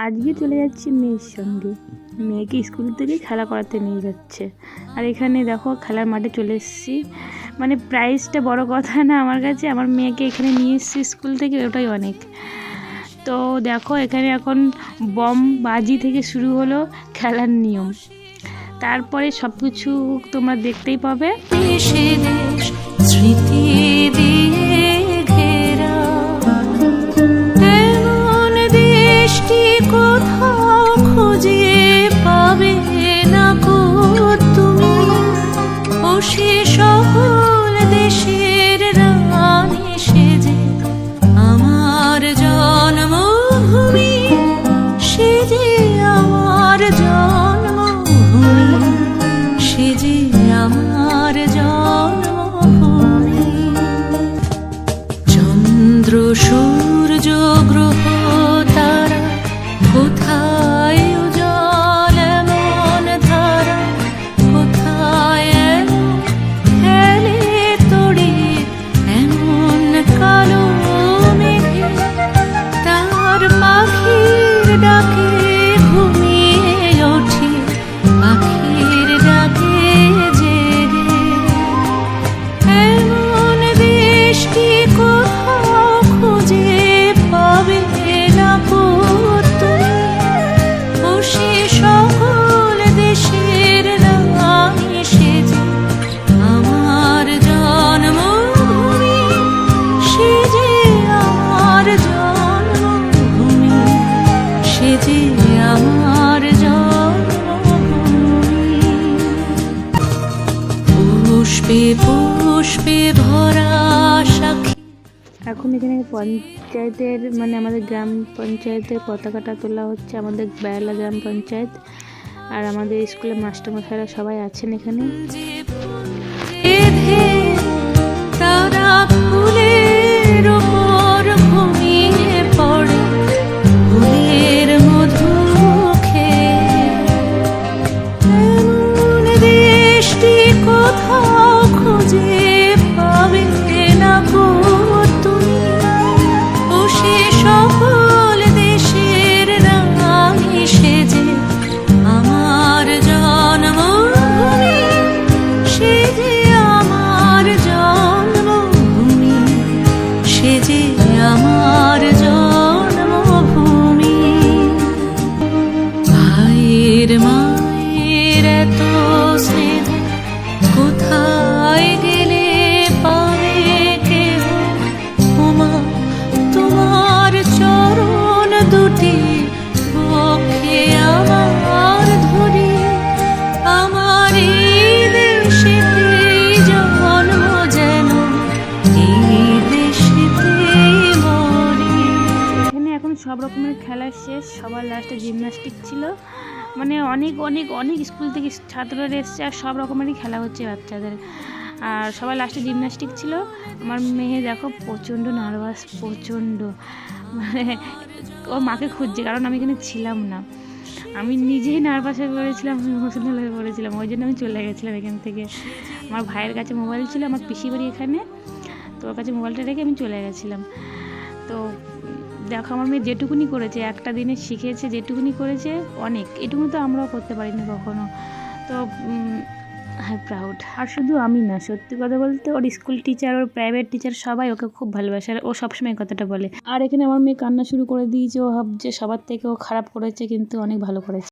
আজকে চলে যাচ্ছি মেয়ের সঙ্গে। মেয়েকে স্কুল থেকে খেলা করাতে নিয়ে যাচ্ছে। আর এখানে দেখো খেলার মাঠে চলে এসেছি। মানে প্রাইজটা বড় কথা না আমার কাছে, আমার মেয়েকে এখানে নিয়ে এসেছি স্কুল থেকে, ওটাই অনেক। তো দেখো এখানে এখন বম বাজি থেকে শুরু হলো খেলার নিয়ম, তারপরে সব কিছু তোমরা দেখতেই পাবে। স্মৃতি দিয়ে ঘেরা এমন দেশটি কোথাও খুঁজে পাবে না গো তুমি, ও সে সকল দেশের রানী সেজে আমার জন্মভূমি, সেজে আমার জন্মভূমি, সেজে আমার জন্মভূমি। চন্দ্র সূর্য গ্রহ তারা কোথায় উজ্জ্বল এমন ধারা, কোথায় হেলে তড়ি এমন কালো মেঘে, তার পাখির ডাকে ঘুমিয়ে ওঠে, পাখির ডাকে জেগে এমন দেশটি কোথাও খুঁজে পাবে না গো তুমি, ও সে সকল দেশের রানী সেজে আমার জন্মভূমি, সেজে আমার জন্মভূমি, সেজে আমার জন্মভূমি। পুষ্পে পুষ্পে ভরা সাক্ষী। এখন এখানে পঞ্চায়েতের মানে আমাদের গ্রাম পঞ্চায়েতের পতাকাটা তোলা হচ্ছে, আমাদের বেলা গ্রাম পঞ্চায়েত। আর আমাদের স্কুলের মাস্টারমশাইরা সবাই আছেন এখানে। তারা ফুলের ওপর ঘুমিয়ে পড়ে, ফুলের মধু খেয়ে এমন দেশটি কোথাও খুঁজে পাবে না গো তুমি, ও সে সকল দেশের রানী সেজে আমার জন্মভূমি, সেজে আমার জন্মভূমি, সেজে আমার জন্মভূমি। ভাইয়ের মায়ের এত স্নেহ কোথায় গেলে পাবে কেহ, ওমা তোমার চরণ দুটি বক্ষে আমার ধরি, আমার এই দেশেতেই জন্ম যেন এই দেশেতেই মরি। এখানে এখন সব রকমের খেলা শেষ, সবার লাস্টে জিমন্যাস্টিক ছিল। মানে অনেক অনেক অনেক স্কুল থেকে ছাত্ররা এসছে, আর সব রকমেরই খেলা হচ্ছে বাচ্চাদের। আর সবার লাস্টে জিমন্যাস্টিক ছিল। আমার মেয়ে দেখো প্রচণ্ড নার্ভাস, প্রচণ্ড, মানে ও মাকে খুঁজছে, কারণ আমি এখানে ছিলাম না। আমি নিজেই নার্ভাস হয়ে পড়েছিলাম, ইমোশনাল হয়ে পড়েছিলাম, ওই জন্য আমি চলে গেছিলাম এখান থেকে। আমার ভাইয়ের কাছে মোবাইল ছিল, আমার পিসি বাড়ি এখানে, তো ওর কাছে মোবাইলটা রেখে আমি চলে গেছিলাম। তো দেখো আমার মেয়ে যেটুকুনি করেছে, একটা দিনে শিখেছে, যেটুকুনি করেছে অনেক, এটুকু তো আমরাও করতে পারিনি কখনো। তো হ্যাঁ প্রাউড। আর শুধু আমি না, সত্যি কথা বলতে ওর স্কুল টিচার, ওর প্রাইভেট টিচার সবাই ওকে খুব ভালোবাসে, আর ও সবসময় কথাটা বলে। আর এখানে আমার মেয়ে কান্না শুরু করে দিয়েছে, ও ভাবছে সবার থেকে ও খারাপ করেছে, কিন্তু অনেক ভালো করেছে।